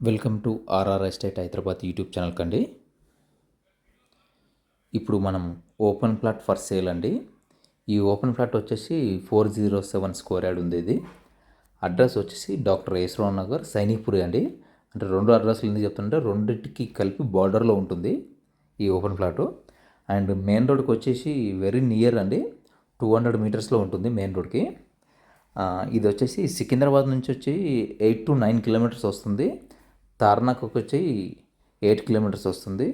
Welcome to RR estate Hyderabad YouTube channel కండి. ఇప్పుడు మనం ఓపెన్ ప్లాట్ ఫర్ సేల్ అండి. ఈ ఓపెన్ ప్లాట్ వచ్చేసి 407 స్క్వేర్ యార్డ్ ఉంది. ఇది అడ్రస్ వచ్చేసి డాక్టర్ యశ్వరావు నగర్ సైనిక్పురి అండి. అంటే రెండు అడ్రస్లు ఎందుకు చెప్తుంటే రెండింటికి కలిపి బార్డర్లో ఉంటుంది ఈ ఓపెన్ ప్లాటు. అండ్ మెయిన్ రోడ్కి వచ్చేసి వెరీ నియర్ అండి, 200 మీటర్స్లో ఉంటుంది మెయిన్ రోడ్కి. ఇది వచ్చేసి సికింద్రాబాద్ నుంచి వచ్చి 8 to 9 కిలోమీటర్స్ వస్తుంది. తార్నాక్ వచ్చి 8 కిలోమీటర్స్ వస్తుంది.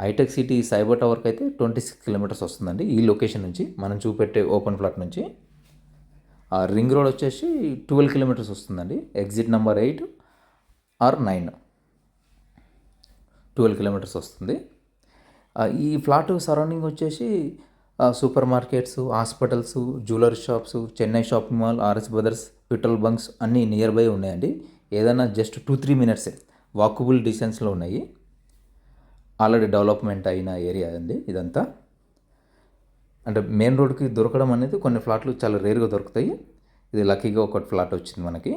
హైటెక్ సిటీ సైబర్ టవర్కి అయితే 26 కిలోమీటర్స్ వస్తుందండి ఈ లొకేషన్ నుంచి, మనం చూపెట్టే ఓపెన్ ప్లాట్ నుంచి. రింగ్ రోడ్ వచ్చేసి 12 కిలోమీటర్స్ వస్తుందండి. ఎగ్జిట్ నెంబర్ 8 or 9, 12 కిలోమీటర్స్ వస్తుంది. ఈ ఫ్లాట్ సరౌండింగ్ వచ్చేసి super markets, hospitals, jewellery shops, Chennai shopping mall, RS brothers, petrol bunks అన్నీ నియర్ బై ఉన్నాయండి. ఏదైనా జస్ట్ 2-3 మినిట్సే వాకబుల్ డిస్టెన్స్లో ఉన్నాయి. ఆల్రెడీ డెవలప్మెంట్ అయిన ఏరియా అండి ఇదంతా. అంటే మెయిన్ రోడ్కి దొరకడం అనేది కొన్ని ఫ్లాట్లు చాలా రేర్గా దొరుకుతాయి. ఇది లక్కీగా ఒక ఫ్లాట్ వచ్చింది మనకి.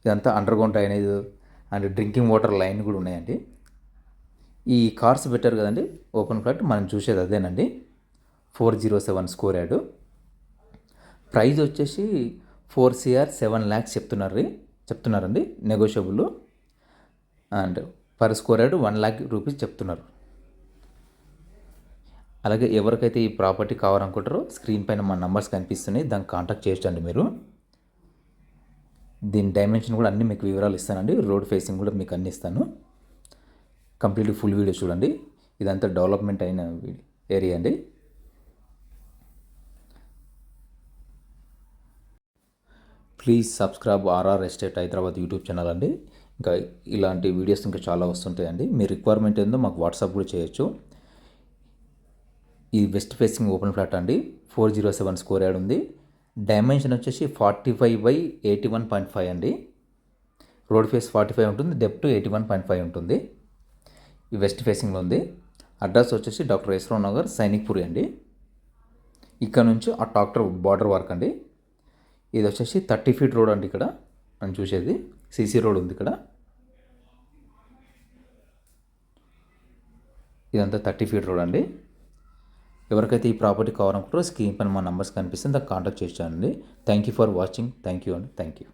ఇదంతా under ground drainage and drinking water line కూడా ఉన్నాయండి. ఈ కార్స్ పెట్టారు కదండి ఓపెన్ ఫ్లాట్, మనం చూసేది అదేనండి. 407 స్క్వేర్ యార్డ్. ప్రైస్ వచ్చేసి 4 CR 7 lakhs చెప్తున్నారండి. Negotiable. And per square yard 1 lakh rupees చెప్తున్నారు. అలాగే ఎవరికైతే ఈ ప్రాపర్టీ కావాలనుకుంటారో స్క్రీన్ పైన మా నంబర్స్ కనిపిస్తున్నాయి, దానికి కాంటాక్ట్ చేయొచ్చండి మీరు. దీని డైమెన్షన్ కూడా అన్నీ మీకు వివరాలు ఇస్తానండి. రోడ్ ఫేసింగ్ కూడా మీకు అన్నీ ఇస్తాను. కంప్లీట్ ఫుల్ వీడియో చూడండి. ఇదంతా డెవలప్మెంట్ అయిన ఏరియా అండి. Please subscribe RR estate Hyderabad YouTube channel అండి. ఇంకా ఇలాంటి వీడియోస్ ఇంకా చాలా వస్తుంటాయండి. మీ రిక్వైర్మెంట్ ఏందో మాకు వాట్సాప్ కూడా చేయొచ్చు. ఈ వెస్ట్ ఫేసింగ్ ఓపెన్ ఫ్లాట్ అండి, 407 స్క్వేర్ యార్డ్ ఉంది. డైమెన్షన్ వచ్చేసి 45/81.5 అండి. రోడ్ ఫేస్ 45 ఉంటుంది, డెప్త్ 81.5 ఉంటుంది. ఈ వెస్ట్ ఫేసింగ్లో ఉంది. అడ్రస్ వచ్చేసి డాక్టర్ యశ్వరావు నగర్ సైనిక్పురి అండి. ఇక్కడ నుంచి ఆ డాక్టర్ బార్డర్ వరకు అండి. ఇది వచ్చేసి 30 feet రోడ్ అండి. ఇక్కడ మనం చూసేది సీసీ రోడ్ ఉంది ఇక్కడ. ఇదంతా 30 feet రోడ్ అండి. ఎవరికైతే ఈ ప్రాపర్టీ కావాలనుకుంటారో స్క్రీన్ పైన మా నంబర్స్ కనిపిస్తుంది, దానికి కాంటాక్ట్ చేయండి. Thank you for watching. Thank you అండి. Thank you.